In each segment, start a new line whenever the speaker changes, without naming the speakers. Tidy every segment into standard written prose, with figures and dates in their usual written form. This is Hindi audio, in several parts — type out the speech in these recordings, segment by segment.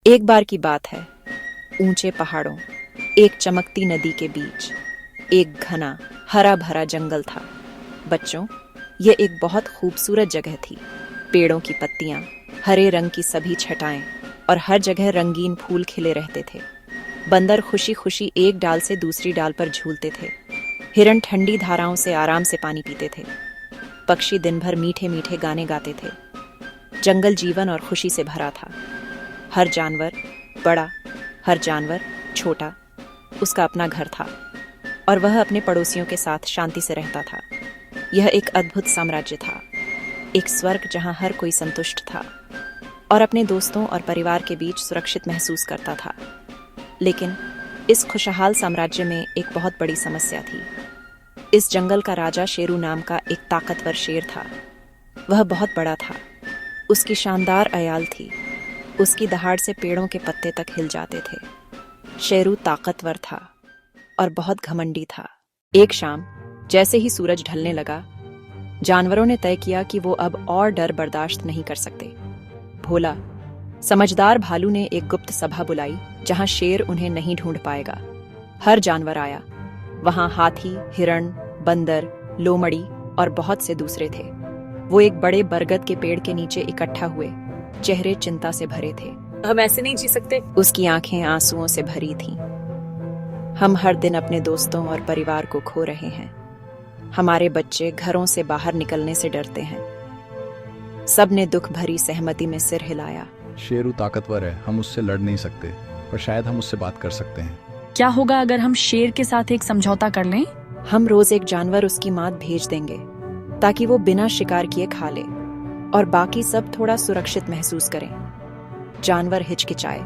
एक बार की बात है, ऊंचे पहाड़ों, एक चमकती नदी के बीच एक घना हरा भरा जंगल था। बच्चों, यह एक बहुत खूबसूरत जगह थी। पेड़ों की पत्तियां, हरे रंग की सभी छटाएं और हर जगह रंगीन फूल खिले रहते थे। बंदर खुशी खुशी एक डाल से दूसरी डाल पर झूलते थे। हिरण ठंडी धाराओं से आराम से पानी पीते थे। पक्षी दिन भर मीठे मीठे गाने गाते थे। जंगल जीवन और खुशी से भरा था। हर जानवर बड़ा, हर जानवर छोटा, उसका अपना घर था और वह अपने पड़ोसियों के साथ शांति से रहता था। यह एक अद्भुत साम्राज्य था, एक स्वर्ग जहां हर कोई संतुष्ट था और अपने दोस्तों और परिवार के बीच सुरक्षित महसूस करता था। लेकिन इस खुशहाल साम्राज्य में एक बहुत बड़ी समस्या थी। इस जंगल का राजा शेरू नाम का एक ताकतवर शेर था। वह बहुत बड़ा था, उसकी शानदार अयाल थी, उसकी दहाड़ से पेड़ों के पत्ते तक हिल जाते थे। शेरू ताकतवर था और बहुत घमंडी था। एक शाम जैसे ही सूरज ढलने लगा, जानवरों ने तय किया कि वो अब और डर बर्दाश्त नहीं कर सकते। भोला, समझदार भालू ने एक गुप्त सभा बुलाई जहां शेर उन्हें नहीं ढूंढ पाएगा। हर जानवर आया। वहां हाथी, हिरण, बंदर, लोमड़ी और बहुत से दूसरे थे। वो एक बड़े बरगद के पेड़ के नीचे इकट्ठा हुए, चेहरे चिंता से भरे थे।
हम ऐसे नहीं जी सकते।
उसकी आंखें आंसुओं से भरी थीं। हम हर दिन अपने दोस्तों और परिवार को खो रहे हैं। हमारे बच्चे घरों से बाहर निकलने से डरते हैं। सब ने दुख भरी सहमति में सिर हिलाया।
शेरू ताकतवर है, हम उससे लड़ नहीं सकते, पर शायद हम उससे बात कर सकते हैं।
क्या होगा अगर हम शेर के साथ एक समझौता कर लें?
हम रोज एक जानवर उसकी मात भेज देंगे ताकि वो बिना शिकार किए खा ले और बाकी सब थोड़ा सुरक्षित महसूस करें। जानवर हिचकिचाए,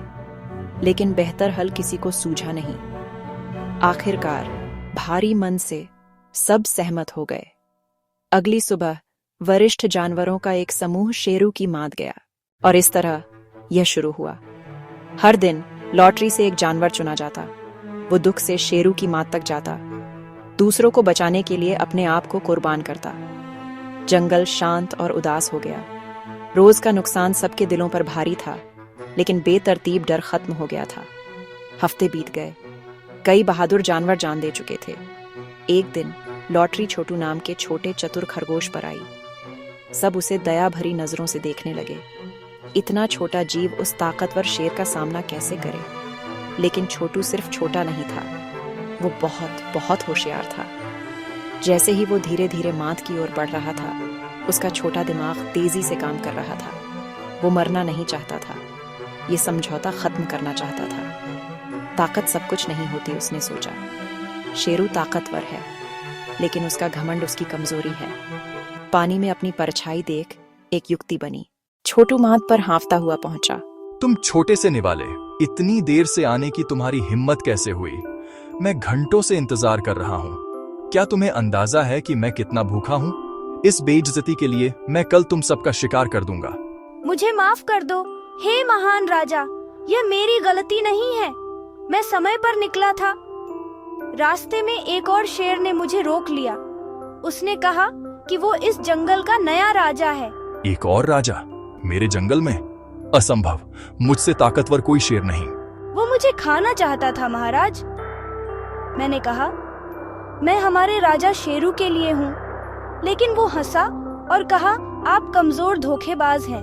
लेकिन बेहतर हल किसी को सूझा नहीं। आखिरकार भारी मन से सब सहमत हो गए। अगली सुबह वरिष्ठ जानवरों का एक समूह शेरू की मात गया और इस तरह यह शुरू हुआ। हर दिन लॉटरी से एक जानवर चुना जाता। वो दुख से शेरू की मात तक जाता, दूसरों को बचाने के लिए अपने आप को कुर्बान करता। जंगल शांत और उदास हो गया। रोज का नुकसान सबके दिलों पर भारी था, लेकिन बेतरतीब डर खत्म हो गया था। हफ्ते बीत गए। कई बहादुर जानवर जान दे चुके थे। एक दिन लॉटरी छोटू नाम के छोटे चतुर खरगोश पर आई। सब उसे दया भरी नजरों से देखने लगे। इतना छोटा जीव उस ताकतवर शेर का सामना कैसे करे? लेकिन छोटू सिर्फ छोटा नहीं था, वो बहुत बहुत होशियार था। जैसे ही वो धीरे धीरे मात की ओर बढ़ रहा था, उसका छोटा दिमाग तेजी से काम कर रहा था। वो मरना नहीं चाहता था, ये समझौता खत्म करना चाहता था। ताकत सब कुछ नहीं होती, उसने सोचा। शेरू ताकतवर है, लेकिन उसका घमंड उसकी कमजोरी है। पानी में अपनी परछाई देख एक युक्ति बनी। छोटू मात पर हांफता हुआ पहुंचा।
तुम छोटे से निवाले, इतनी देर से आने की तुम्हारी हिम्मत कैसे हुई? मैं घंटों से इंतजार कर रहा हूँ। क्या तुम्हें अंदाजा है कि मैं कितना भूखा हूँ? इस बेइज्जती के लिए मैं कल तुम सबका शिकार कर दूंगा।
मुझे माफ कर दो, हे महान राजा, यह मेरी गलती नहीं है। मैं समय पर निकला था। रास्ते में एक और शेर ने मुझे रोक लिया। उसने कहा कि वो इस जंगल का नया राजा है।
एक और राजा मेरे जंगल में? असंभव, मुझसे ताकतवर कोई शेर नहीं।
वो मुझे खाना चाहता था महाराज। मैंने कहा, मैं हमारे राजा शेरू के लिए हूँ। लेकिन वो हंसा और कहा, आप कमजोर धोखेबाज हैं।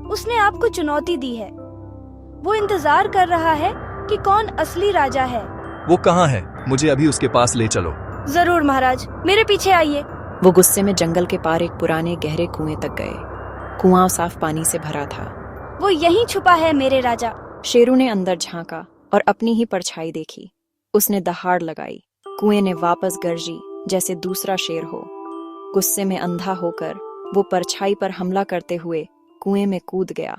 उसने आपको चुनौती दी है। वो इंतजार कर रहा है कि कौन असली राजा है।
वो कहाँ है? मुझे अभी उसके पास ले चलो।
जरूर महाराज, मेरे पीछे आइए।
वो गुस्से में जंगल के पार एक पुराने गहरे कुएं तक गए। कुआं साफ पानी से भरा था।
वो यहीं छुपा है मेरे राजा।
शेरू ने अंदर झांका और अपनी ही परछाई देखी। उसने दहाड़ लगाई। कुएं ने वापस गरजी जैसे दूसरा शेर हो। गुस्से में अंधा होकर वो परछाई पर हमला करते हुए कुएं में कूद गया